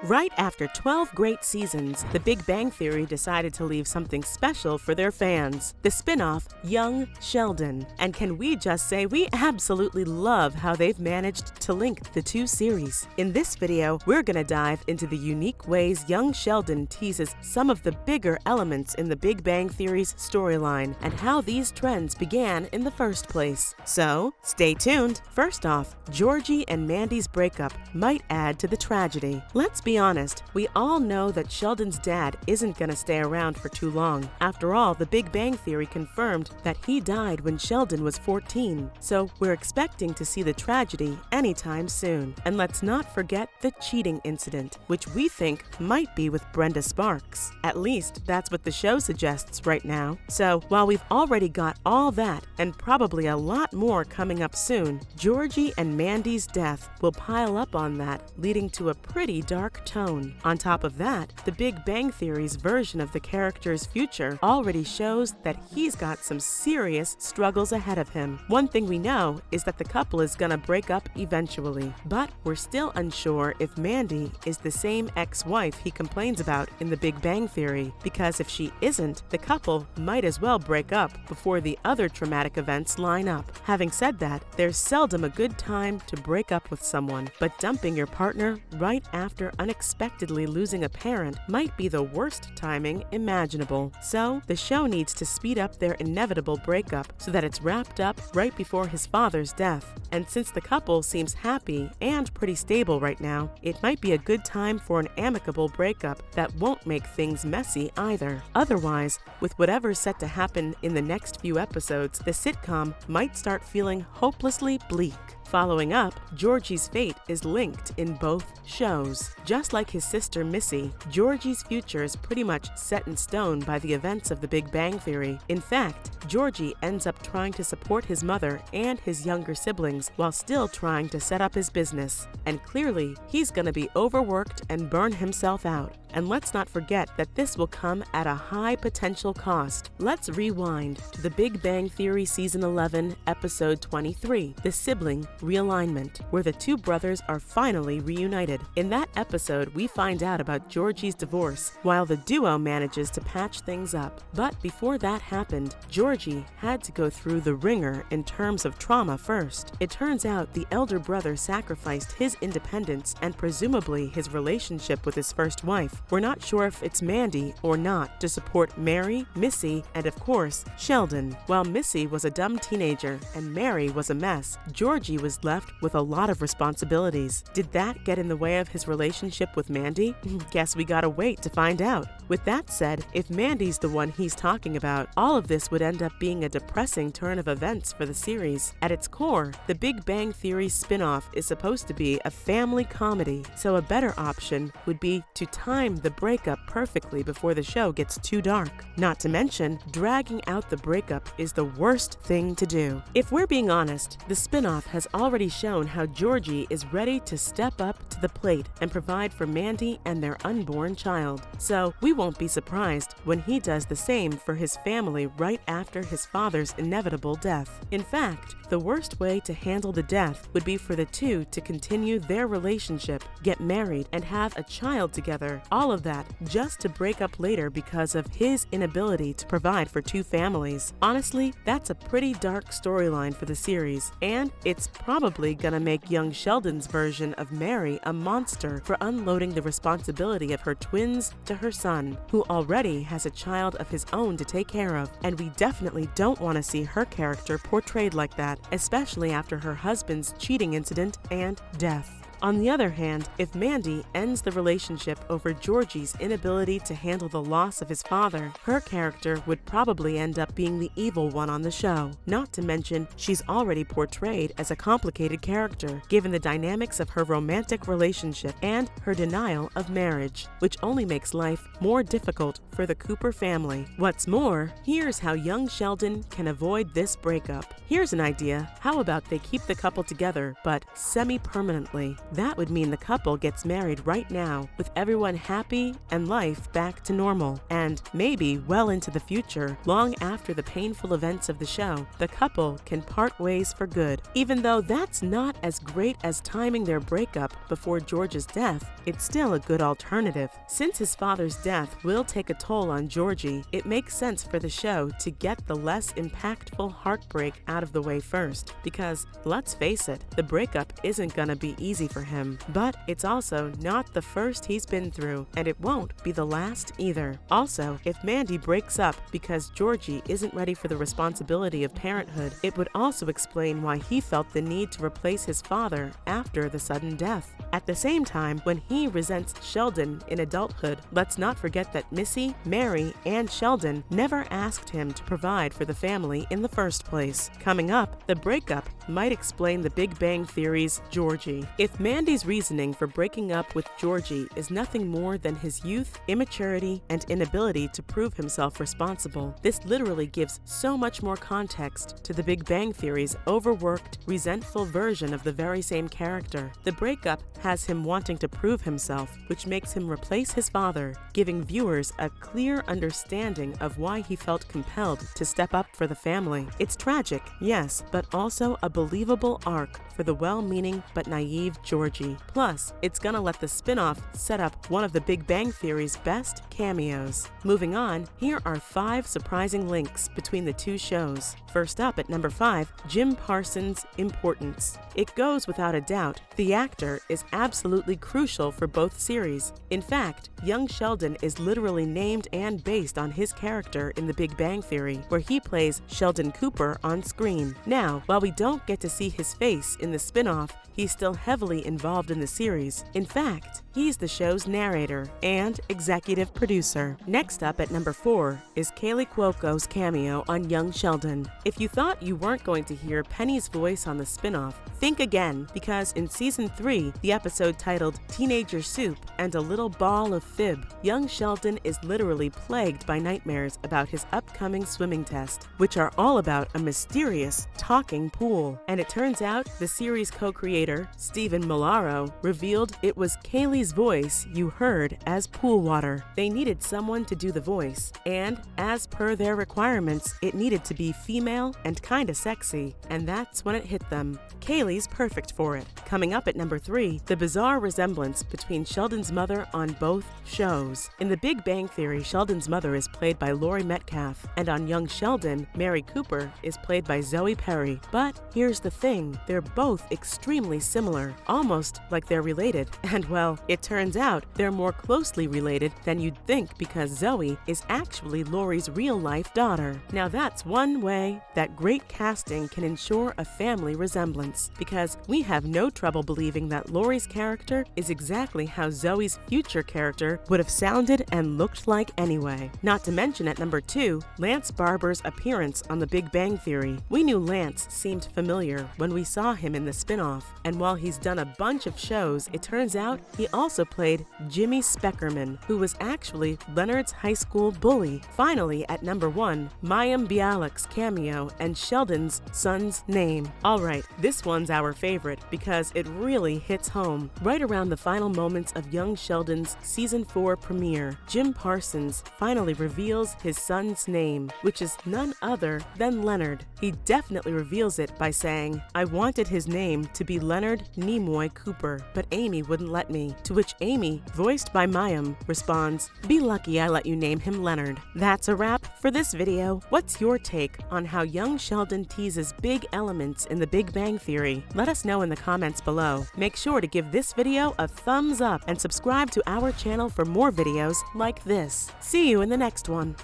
Right after 12 great seasons, The Big Bang Theory decided to leave something special for their fans, the spinoff Young Sheldon. And can we just say we absolutely love how they've managed to link the two series. In this video, we're gonna dive into the unique ways Young Sheldon teases some of the bigger elements in The Big Bang Theory's storyline and how these trends began in the first place. So, stay tuned. First off, Georgie and Mandy's breakup might add to the tragedy. Let's be honest, we all know that Sheldon's dad isn't gonna stay around for too long. After all, The Big Bang Theory confirmed that he died when Sheldon was 14, so we're expecting to see the tragedy anytime soon. And let's not forget the cheating incident, which we think might be with Brenda Sparks. At least, that's what the show suggests right now. So, while we've already got all that, and probably a lot more coming up soon, Georgie and Mandy's death will pile up on that, leading to a pretty dark tone. On top of that, The Big Bang Theory's version of the character's future already shows that he's got some serious struggles ahead of him. One thing we know is that the couple is gonna break up eventually, but we're still unsure if Mandy is the same ex-wife he complains about in The Big Bang Theory, because if she isn't, the couple might as well break up before the other traumatic events line up. Having said that, there's seldom a good time to break up with someone, but dumping your partner right after unexpectedly losing a parent might be the worst timing imaginable. So, the show needs to speed up their inevitable breakup so that it's wrapped up right before his father's death. And since the couple seems happy and pretty stable right now, it might be a good time for an amicable breakup that won't make things messy either. Otherwise, with whatever's set to happen in the next few episodes, the sitcom might start feeling hopelessly bleak. Following up, Georgie's fate is linked in both shows. Just like his sister Missy, Georgie's future is pretty much set in stone by the events of The Big Bang Theory. In fact, Georgie ends up trying to support his mother and his younger siblings while still trying to set up his business. And clearly, he's gonna be overworked and burn himself out. And let's not forget that this will come at a high potential cost. Let's rewind to The Big Bang Theory Season 11, Episode 23, The Sibling Realignment, where the two brothers are finally reunited. In that episode, we find out about Georgie's divorce, while the duo manages to patch things up. But before that happened, Georgie had to go through the ringer in terms of trauma first. It turns out the elder brother sacrificed his independence and presumably his relationship with his first wife. We're not sure if it's Mandy or not to support Mary, Missy, and of course, Sheldon. While Missy was a dumb teenager and Mary was a mess, Georgie was left with a lot of responsibilities. Did that get in the way of his relationship with Mandy? Guess we gotta wait to find out. With that said, if Mandy's the one he's talking about, all of this would end up being a depressing turn of events for the series. At its core, The Big Bang Theory spinoff is supposed to be a family comedy, so a better option would be to time the breakup perfectly before the show gets too dark. Not to mention, dragging out the breakup is the worst thing to do. If we're being honest, the spinoff has already shown how Georgie is ready to step up to the plate and provide for Mandy and their unborn child. So, we won't be surprised when he does the same for his family right after his father's inevitable death. In fact, the worst way to handle the death would be for the two to continue their relationship, get married, and have a child together. All of that just to break up later because of his inability to provide for two families. Honestly, that's a pretty dark storyline for the series, and it's probably gonna make young Sheldon's version of Mary a monster for unloading the responsibility of her twins to her son, who already has a child of his own to take care of. And we definitely don't want to see her character portrayed like that, especially after her husband's cheating incident and death. On the other hand, if Mandy ends the relationship over Georgie's inability to handle the loss of his father, her character would probably end up being the evil one on the show. Not to mention, she's already portrayed as a complicated character, given the dynamics of her romantic relationship and her denial of marriage, which only makes life more difficult for the Cooper family. What's more, here's how young Sheldon can avoid this breakup. Here's an idea. How about they keep the couple together, but semi-permanently? That would mean the couple gets married right now, with everyone happy and life back to normal. And maybe well into the future, long after the painful events of the show, the couple can part ways for good. Even though that's not as great as timing their breakup before George's death, it's still a good alternative. Since his father's death will take a toll on Georgie, it makes sense for the show to get the less impactful heartbreak out of the way first, because let's face it, the breakup isn't gonna be easy for him. But it's also not the first he's been through, and it won't be the last either. Also, if Mandy breaks up because Georgie isn't ready for the responsibility of parenthood, it would also explain why he felt the need to replace his father after the sudden death. At the same time, when he resents Sheldon in adulthood, let's not forget that Missy, Mary, and Sheldon never asked him to provide for the family in the first place. Coming up, the breakup might explain the Big Bang Theory's Georgie. If Mandy's reasoning for breaking up with Georgie is nothing more than his youth, immaturity, and inability to prove himself responsible, this literally gives so much more context to the Big Bang Theory's overworked, resentful version of the very same character. The breakup has him wanting to prove himself, which makes him replace his father, giving viewers a clear understanding of why he felt compelled to step up for the family. It's tragic, yes, but also a believable arc for the well-meaning but naive Georgie. Plus, it's gonna let the spinoff set up one of the Big Bang Theory's best cameos. Moving on, here are 5 surprising links between the two shows. First up at number 5, Jim Parsons' importance. It goes without a doubt, the actor is absolutely crucial for both series. In fact, Young Sheldon is literally named and based on his character in The Big Bang Theory, where he plays Sheldon Cooper on screen. Now, while we don't get to see his face in the spin-off, he's still heavily involved in the series. In fact, he's the show's narrator and executive producer. Next up at number 4 is Kaylee Cuoco's cameo on Young Sheldon. If you thought you weren't going to hear Penny's voice on the spin-off, think again, because in season 3, the episode titled Teenager Soup and a Little Ball of Fib, Young Sheldon is literally plagued by nightmares about his upcoming swimming test, which are all about a mysterious talking pool. And it turns out the series co-creator, Stephen Milaro, revealed it was Kaylee's voice you heard as pool water. They needed someone to do the voice, and as per their requirements, it needed to be female and kinda sexy, and that's when it hit them. Kaylee's perfect for it. Coming up at number 3, the bizarre resemblance between Sheldon's mother on both shows. In The Big Bang Theory, Sheldon's mother is played by Laurie Metcalf, and on Young Sheldon, Mary Cooper is played by Zoe Perry. But here's the thing, they're both extremely similar, almost like they're related. And well, it turns out they're more closely related than you'd think, because Zoe is actually Laurie's real-life daughter. Now that's one way that great casting can ensure a family resemblance, because we have no trouble believing that Laurie's character is exactly how Zoe's future character would have sounded and looked like anyway. Not to mention at number 2, Lance Barber's appearance on The Big Bang Theory. We knew Lance seemed familiar when we saw him in the spin-off, and while he's done a bunch of shows, it turns out he also played Jimmy Speckerman, who was actually Leonard's high school bully. Finally, at number 1, Mayim Bialik's cameo and Sheldon's son's name. Alright, this one's our favorite because it really hits home. Right around the final moments of Young Sheldon's season 4 premiere, Jim Parsons finally reveals his son's name, which is none other than Leonard. He definitely reveals it by saying, "I wanted his name to be Leonard Nimoy Cooper, but Amy wouldn't let me," to which Amy, voiced by Mayim, responds, "Be lucky I let you name him Leonard." That's a wrap for this video. What's your take on how Young Sheldon teases big elements in The Big Bang Theory? Let us know in the comments below. Make sure to give this video a thumbs up and subscribe to our channel for more videos like this. See you in the next one.